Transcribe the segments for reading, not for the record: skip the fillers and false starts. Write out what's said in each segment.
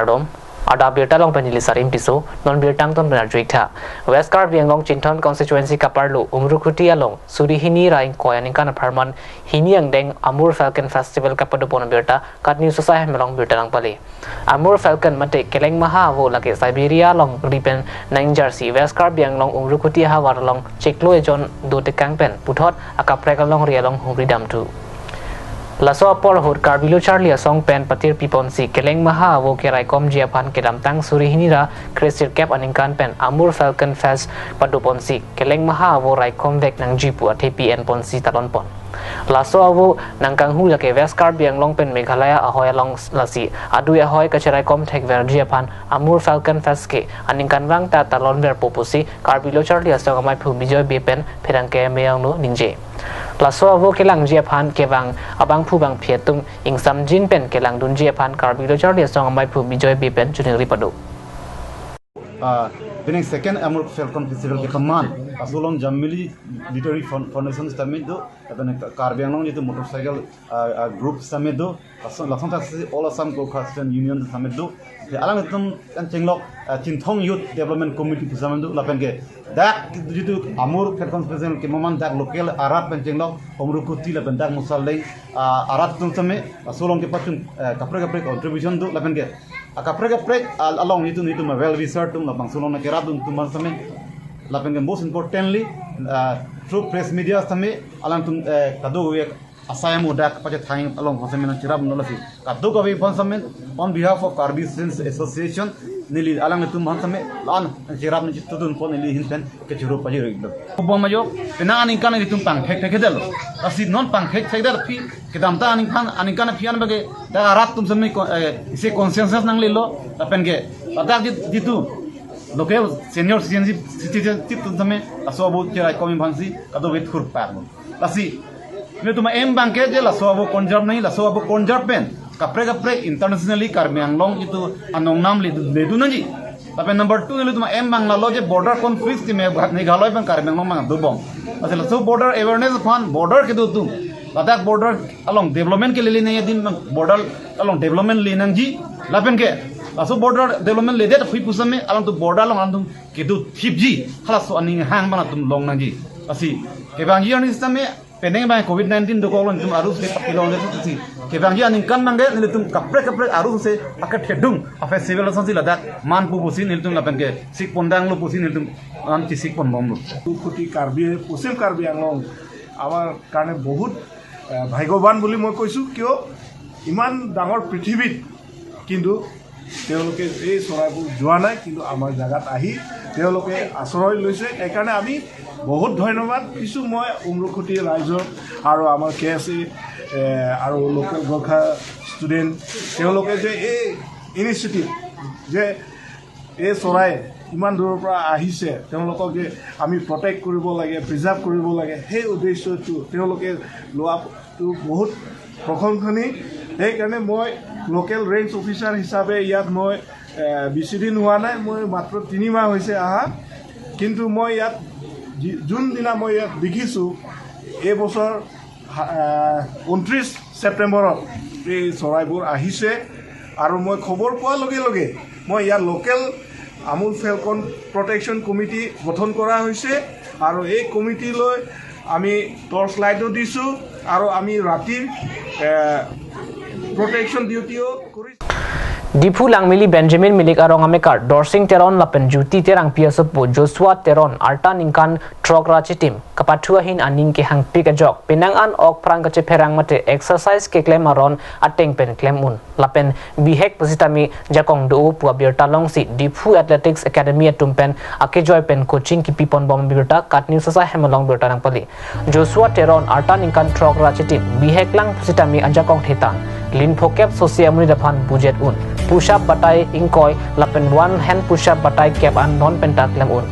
Ngardom Ada Birta Long Penjilisar Impiso Non Birtang Ton Benar Juikta West Karbiang Long Chinton Constituency Kaparlu Umrukuti Along Surihini Rain Koyaninkan Parman Hiniang Deng Amur Falcon Festival Kapadupon Birta Kat New Society Melong Birta Lang Pali Amur Falcon Mate Keleng Maha Wo Lake Siberia Long Ripen Nang Jersey West Karbiang Long Umrukuti Hawar Long Cheklo John Dote Kangpen Puthot Akapreka Long Ria Long Humridam too Laso Apol Hud Karbilo Charlie Song Pen Patir Piponsi Keleng Maha Wo Kerai Kom Jiapan Kedam Tang Surihinira Kristir Cap Aningkan Pen Amur Falcon Fest Paduponsi Keleng Maha Wo Rai Kom Vek Nang Jipu TPN Ponsi Talon Pon Laso Awo Nangkang Hu Lake West Karbiang Long Pen Meghalaya Ahoy Long Lasi Adu Ahoy Kacherai Kom Tek Ver Jiapan Amur Falcon Fest Ke Aningkan Wang Ta Talon Ver Popusi Karbilo Charlie Song Amai Pu Bijoy Bepen Pedangke Meyang No Ninje Laso Avo Kelang Jiapan Kevang Abang Pu Bang Pietum Ing Sam Jin Pen Kelang Dun Jiapan Karbilo Charlie Song Amai Pu Bijoy Bepen Juning Ripado Bening second Amur Falcon Festival ke Kaman Asulong Jamili Literary Foundation Summit do dan Karbiang Long itu motorcycle group summit do langsung taksi All Assam Cooperation Union Summit do alang itu kan cenglok Cintong Youth Development Committee Summit do lapan ke dak itu Amur Falcon Festival ke momen dak lokal arat pencenglok Umrukuti lapan dak musalai arat tu summit Asulong ke patun kapre contribution do lapan ke Akaprek along itu well researched lapang sulong na kerap dun tumbang sami lapang most importantly through press media sami alang tum kado we asaya muda kapaje thaing along sami na kerap nolasi kado ka we sami on behalf of Karbi Citizens Association nili alang tumbang sami lan kerap ni tudun pon nili hinten ke churu paje reglo ubama jo pena aning kan itu pang thek del asi non pang thek del pi kedam ta aning kan pian bage da rat tum sami ise consensus nang lilo tapen ke patak ditu local senior citizen tip tum sami aso abu cerai komi bangsi kado wet khur pak asi me tuma em bangke je la so abu konjarb nahi la so abu konjarb pen kapre internationally Karbiang Long itu anong nam ledu naji tapi number 2 itu em bang lo je border conflict ti me Meghalaya pen Karbiang Long mang dubong asal so border awareness fund border ke tu Ladakh border along development ke lili ne din border along development le nang ji lapen ke aso border development le det phui pusame along tu border along andum ke tu thip ji khalas so aning hang bana tum long nang ji asi ke bang ji ani system peneng bang covid-19 do kolon tum arus le pakilon le tu si ke bang ji aning kan mange ne tum kapre arus se akat hedung afa civil sansi Ladakh man pu pusin ne tum lapen ke sik pondang lo pusin ne tum an ti sik pon bom lo kuti Karbi pusim Karbiang Long আমার কাৰণে বহুত ভাগ্যৱান বুলি মই কৈছো কিয় ইমান ডাঙৰ পৃথিৱীত কিন্তু তেওঁলোকে এই চৰাইবোৰ যোৱা নাই কিন্তু আমাৰ জাগাত আহি তেওঁলোকে আশ্ৰয় লৈছে এই কাৰণে আমি বহুত ধন্যবাদ দিছো মই উমৰুখুটি ৰাইজৰ আৰু আমাৰ কেএসএ আৰু লোকেল গোৰ্খা ষ্টুডেণ্ট তেওঁলোকে যে এই ইনিচিয়েটিভ যে এই চৰাই ইমান দূৰৰ পৰা আহিছে তেওঁলোকক যে আমি প্ৰটেক্ট কৰিব লাগে প্ৰিজাৰ্ভ কৰিব লাগে সেই উদ্দেশ্যটো তেওঁলোকে লোৱাটো বহুত প্ৰশংসনীয় সেইকাৰণে মই লোকেল ৰেঞ্জ অফিচাৰ হিচাপে ইয়াত মই বেছি দিন হোৱা নাই মই মাত্ৰ 3 মাহ হৈছে আহা কিন্তু মই ইয়াত জুন দিনা মই ইয়াত দেখিছোঁ এই বছৰ 29 ছেপ্টেম্বৰত এই চৰাইবোৰ আহিছে আৰু মই খবৰ পোৱাৰ লগে মই ইয়াৰ local Amur Falcon Protection Committee গঠন কৰা হৈছে আৰু এই কমিটিলৈ আমি টৰ্চ লাইটও দিছো আৰু আমি ৰাতিৰ protection ডিউটিও কৰিছো Dipu Langmili Benjamin Milik Arong Amekar Dorsing Teron Lapen Juti Terang Piasopo Joshua Teron Arta Ningkan Trok Rachitim Kapatua Hin Aning Ke Hang Pika Jok Penangan Ok Prang Kache Perang Mate Exercise Ke Klem Aron Ateng Pen Klem Un Lapen Bihek Pasitami Jakong Do Pua Birta Longsi Dipu Athletics Academy Tumpen Akejoy Pen Coaching Ki Pipon Bom Birta Kat New Sasa Hemalong Birta Nang Pali Joshua Teron Arta Ningkan Trok Rachitim Bihek Lang Pasitami Ajakong Thetang Lin Phokep Sosia Muni Dapan Bujet Un Push-up batai ingkoi lapen one hand push-up batai cap an non pentaklem un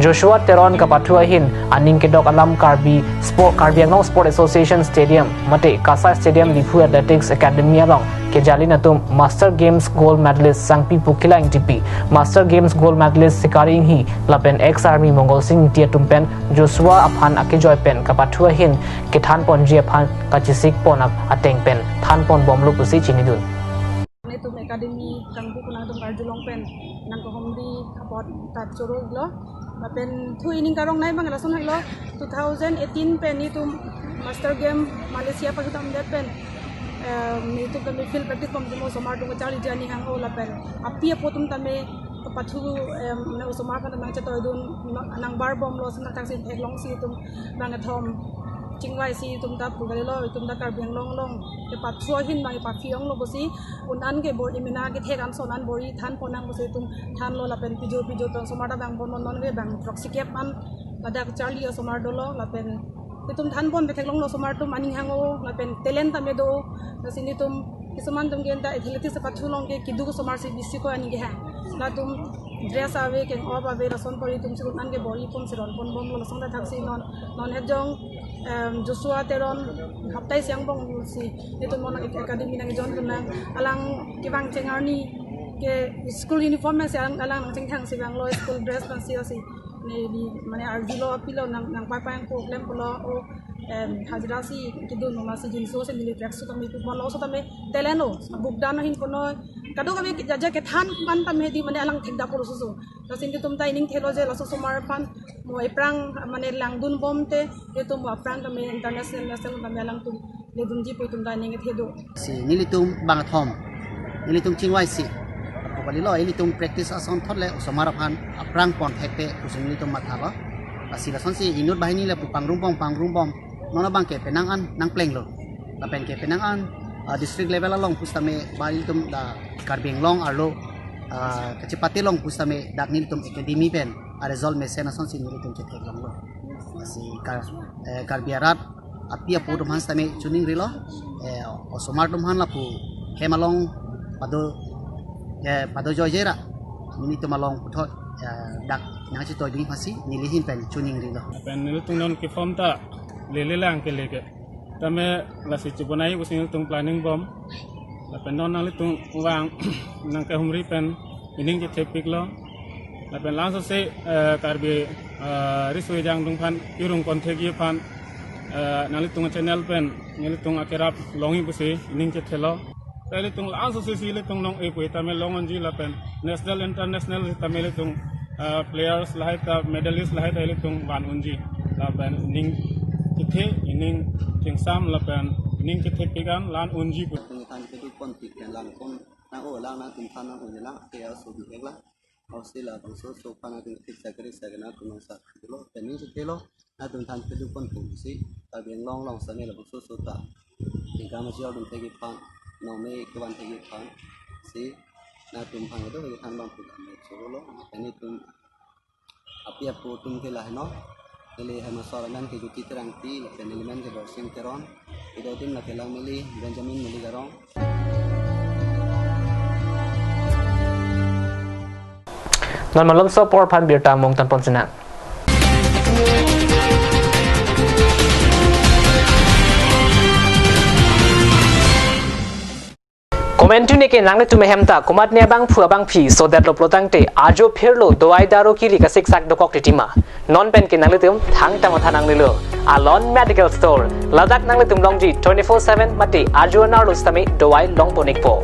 Joshua Teron kapatua hin aning kedok alam Karbiang Long Sport Association Stadium mate Kasai Stadium Dipu Athletics Academy along ke jalin atum Master Games gold medalist Sangpi Pukila NTP Master Games gold medalist Sikari Inghi lapen ex army Mongol Singh Tia Tumpen Joshua aphan akejoy pen kapatua hin ke than pon ji aphan kachisik pon ateng pen than pon bomlu pusi chinidun academy kang bu kuna tum Karjulong pen nang ko homdi kapot tat choro iglo pen thu ining karong nai bang lason hailo 2018 pen itu master game Malaysia pakitam det pen itu kami field practice pom demo somar dong chali jani hang ho la pen api potum tame pathu na somar kan mang chato dun nang bar bom lo sang tak sin long si tum bang thom chingwai si tum ta pugali lo tum da kar beng long ke pat chua hin bang pat fiong lo bosi unan ke bor imina ke thekam sonan bori than ponang bosi tum than lo la pen pijo ton somar da bang bon non ke bang proxy cap an ladak charli o somar do lo la pen tum than bon be theklong lo somar tum aning hango la pen talent ta me do sini tum kisuman tum gen da athletics se pathu long ke kidu ko somar se bisi ko ani ge ha la tum dress ave ke ob ave rason pori tum se unan ke bori pom se ron bon bom lo song da thaksi non het jong Joshua Teron haptai siang bong si itu mon academy nang jon kunang alang kibang cengarni ke school uniform ma siang alang nang cengthang si bang lo school dress ma si ni di mane arjilo apilo nang pa yang problem polo o hajra si kidu no ma si jinso se mili track su kami mon lo so tame teleno bugdan hin kono kadu kami jaja ke than pan tame di mane alang thekda polo su to sin tum ta ining thelo je laso somar pan mo iprang mane langdun bom te itu mo prang kami international national kami alang tum ledun ji tum da ning thedo si nilitum bangathom nilitum chingwai si pokali lo nilitum practice ason thotle somarapan aprang pon thekte kusing nilitum mathalo asila son si inut bahini le pangrung bom nona bang ke penangan nang pleng lo la pen ke penangan district level along pustame balitum da karbeng long arlo kecepati long pustame dak nilitum academy pen a result mesena son si nilitum ke thek long lo si karbiarat apia podum hans tame chuning rilo osomar dum han lapu hemalong pado jojera ini tu malong putho dak nang ci toy ding pasi nilihin pen chuning rilo pen nilutung non ki form ta lele lang ke leke tame la si chibonai using tung planning bom la pen non nang litung wang nang ke humri pen ining ke tepik lo la pen lang so se karbi riswe jang dung phan irung konthegi phan nang litung channel pen nilitung akerap longi busi ining ke thelo pele tung lang so se si litung nong e pui tame longon ji la pen national international tame litung players lahai ta medalist lahai ta litung ban unji la pen ning kithe ining tingsam la pen ning kithe pigan lan unji put tung than ke du kon tik lang kon na o lang na tum than na o la ke so bi ekla ausila bang so pana tung tik sakana tung sa lo pening se lo na tum than ke du kon tum si ta beng long sa ne la so ta tingka ma jiao dum tegi pan no me ke ban tegi pan si na tum phang do ke than bang pu so lo ani tum apia pu tum ke la no ele hama soranan ke juti terang ti dan elemen ke boxing teron itu tim la kelang mili Benjamin mili garong non malom so por phan bir ta mong tan pon sina Komentu ne ke nang tu mehem ta komat ne bang phua bang phi so that lo protang te ajo phirlo doi daro ki lika sik sak dokok titima non pen ke nang tum thang ta matha nang lo alon medical store ladak nang tum longji 24/7 mati ajo na lo stami doi long ponik po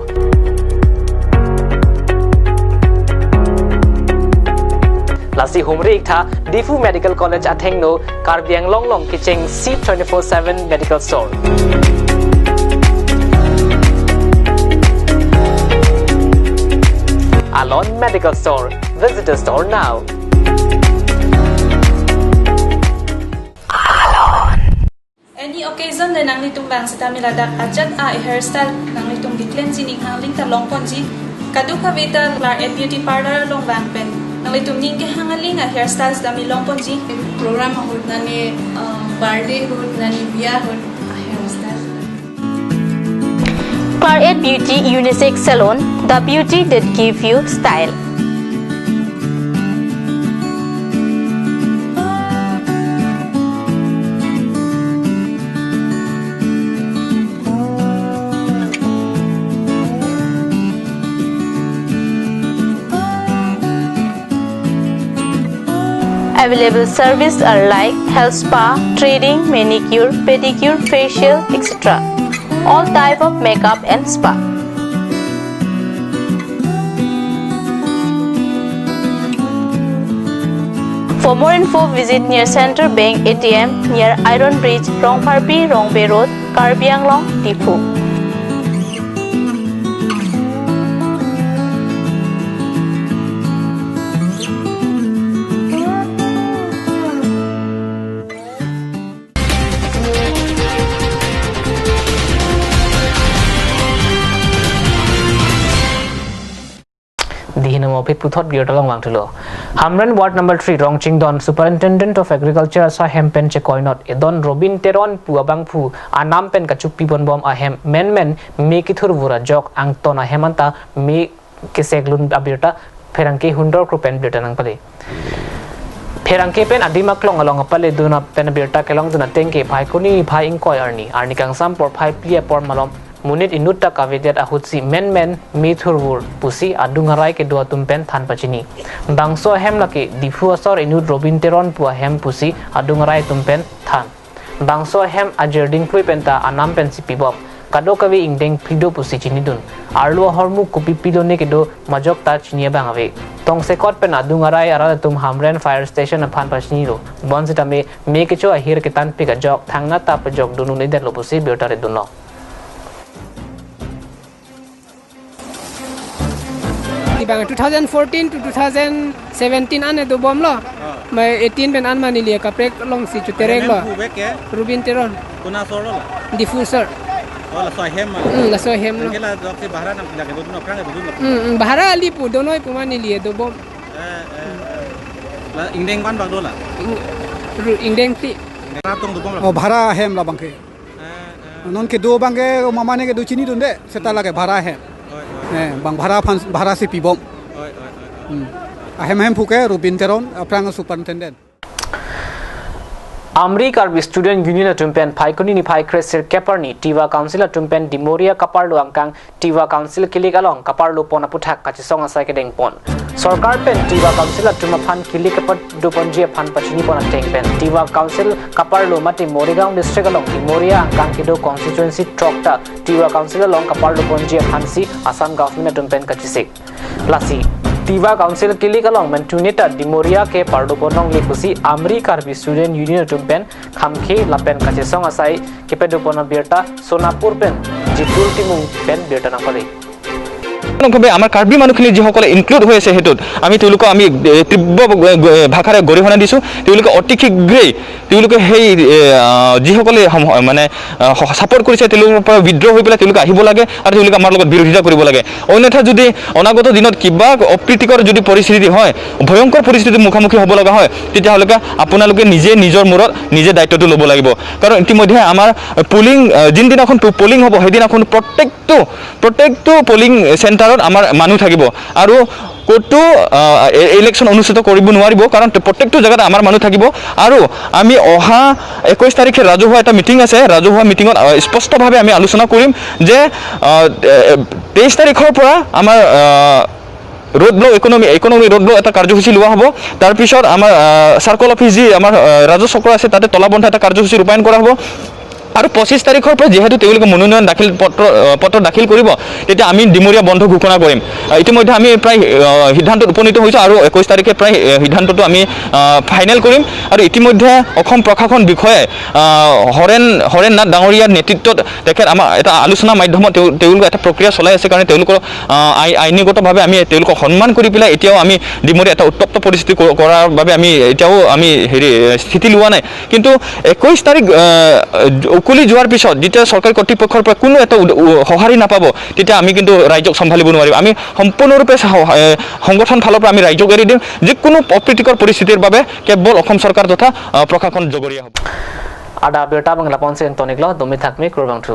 Lasi humri tha Difu Medical College athengno Karbiang long kicheng C24/7 Medical Store Alon Medical Store. Visit the store now. Alon. Any occasion na nang nitong bang sa tamiladak ajat hairstyle nang nitong di-cleanse sining hangling talong ponji kadu kavita Clark at Beauty Parlor long bang pen nang nitong ningke hangaling hairstyles dami long ponji program hud nani birthday hud nani biya hud hairstyle Clark at Beauty Unisex Salon, the beauty that gives you style. Available services are like health spa, threading, manicure, pedicure, facial, etc. All type of makeup and spa. For more info, visit near Center Bank ATM near Iron Bridge, Rongparpi, Rongbay Road, Karbi Anglong, Difu. Dihina mo pit puthot biota long wang thulo Hamran Ward number 3 Rongching Don Superintendent of Agriculture asa hempen che koinot edon Robin Teron puabang pu anam pen kachuk pibon bom ahem men me kithur vura jok angton ahemanta me keseglun abirta ferangke hundor krupen biota nang pale Ferangke pen adimak long along apale duna pen birta kelong duna tengke phai kuni phai ingkoi arni kangsam por phai plia por malom Munit inuta kavidet ahutsi men mithurwur pusi adungarai ke dua tumpen than pachini bangso hem laki difuasor inut Robin Teron pua hem pusi adungarai tumpen than bangso hem ajerding plui penta anam pen sipibop kado kavi ingdeng pido pusi chinidun arlu hormu kupi pidone ke do majok ta chinia bangawe tong sekot pen adungarai ara tum Hamren fire station aphan pachini ro bonzita me kecho ahir ke tan pika jok thangna ta pajok dunu ne den lo pusi beotare dunno Bang 2014 to 2017 ane do bom lo mai 18 ben an mani liya kaprek long si chuterek lo Robin Teron kuna soro la diffuser la so hem la so hem lo kela dok se bahara nam lage do no krang do no bahara ali pu dono pu mani liya do bom la ingdeng ban bang do la ingdeng ti na tong do bom la oh bahara hem la bangke non ke do bangke mamane ke do chini dunde seta lage bahara hem bang bahara si pibom ahem puke Robin Teron aprang superintendent Amri Karbi Student Union tumpen Paikoni ni Pai Crescer Keparni Tiva Council tumpen Dimoria Kaparlo angkang Tiva Council kilik along Kaparlo pona puthak kachisong asai kedeng pon Sarkar pen Tiva Council tumaphan kilik kapat duponji phan pachini pona teng pen Tiva Council Kaparlo mati Morigaon district along Dimoria angkang kido constituency trokta Tiva Council along Kaparlo ponji phansi Assam government tumpen kachisik lasi Tiva Council kilik along mentunita Dimoria ke pardo ponong lekusi Amri Karbi Student Union tumpen khamkhe lapen kachisong asai kepedo pona birta Sonapur pen jitul timung pen birta napale ভাবে আমাৰ কাৰ্বি মানুহখিনি যিসকলে include হৈ আছে হেতুত আমি তেওঁলোকক আমি তীব্ৰ ভাষাৰে গৰিহণা দিছোঁ তেওঁলোকে অতি শীঘ্ৰেই তেওঁলোকে সেই যিসকলে মানে সাপোৰ্ট কৰিছে তেওঁলোকৰ পৰা বিদ্ৰোহ হৈ পেলাই তেওঁলোকে আহিব লাগে আৰু তেওঁলোকে আমাৰ লগত বিৰোধিতা কৰিব লাগে অন্যথা যদি অনাগত দিনত কিবা অপ্ৰীতিকৰ যদি পৰিস্থিতি হয় ভয়ংকৰ পৰিস্থিতিৰ মুখামুখি হ'ব লগা হয় তেতিয়াহ'লে আপোনালোকে নিজে নিজৰ মূৰত নিজে দায়িত্বটো ল'ব লাগিব কাৰণ ইতিমধ্যে আমাৰ পুলিং যিদিনাখন পুলিং হ'ব সেইদিনাখন প্ৰত্যেকটো পুলিং চেণ্টাৰত আমাৰ মানুহ থাকিব আৰু ক'তো ইলেকশ্যন অনুষ্ঠিত কৰিব নোৱাৰিব কাৰণ প্ৰত্যেকটো জেগাত আমাৰ মানুহ থাকিব আৰু আমি অহা 21 তাৰিখে ৰাজহুৱা এটা মিটিং আছে ৰাজহুৱা মিটিঙত স্পষ্টভাৱে আমি আলোচনা কৰিম যে 23 তাৰিখৰ পৰা আমাৰ road block economy road block eta karjosuchi lua hobo tar pisor amar circle office ji amar rajya chokra ase tate tola bondha eta karjosuchi rupayon kora hobo আৰু 25 তাৰিখৰ পৰা যেহেতু তেওঁলোকে মনোনয়ন দাখিল পত্ৰ দাখিল কৰিব তেতিয়া আমি ডিমৰিয়া বন্ধ ঘোষণা কৰিম ইতিমধ্যে আমি প্ৰায় সিদ্ধান্তত উপনীত হৈছো আৰু 21 তাৰিখে প্ৰায় সিদ্ধান্তটো আমি ফাইনেল কৰিম আৰু ইতিমধ্যে অসম প্ৰশাসন বিষয়ে হৰেন নাথ ডাঙৰীয়াৰ নেতৃত্বত তেখেত আমাৰ এটা আলোচনা মাধ্যমত তেওঁলোক এটা প্ৰক্ৰিয়া চলাই আছে কাৰণ তেওঁলোকৰ আইনীগতভাৱে আমি তেওঁলোকক সন্মান কৰি পেলাই এতিয়াও আমি ডিমৰিয়া এটা উত্তপ্ত পৰিস্থিতি কৰাৰ বাবে আমি এতিয়াও আমি স্থিতি লোৱা নাই কিন্তু 21 তাৰিখ উকুলি যোৱাৰ পিছত যেতিয়া চৰকাৰী কৰ্তৃপক্ষৰ পৰা কোনো এটা সহাৰি নাপাব তেতিয়া আমি কিন্তু ৰাজ্যক সম্ভালিব নোৱাৰিম আমি সম্পূৰ্ণৰূপে সংগঠন ফালৰ পৰা আমি ৰাজ্যক এৰি দিম যিকোনো অপ্ৰীতিকৰ পৰিস্থিতিৰ বাবে কেৱল অসম চৰকাৰ তথা প্ৰশাসন জগৰীয়া হ'ব আদা বেটা বাংলা পঞ্চায়ত তনিকল দমি থাকমি কৰবাংথু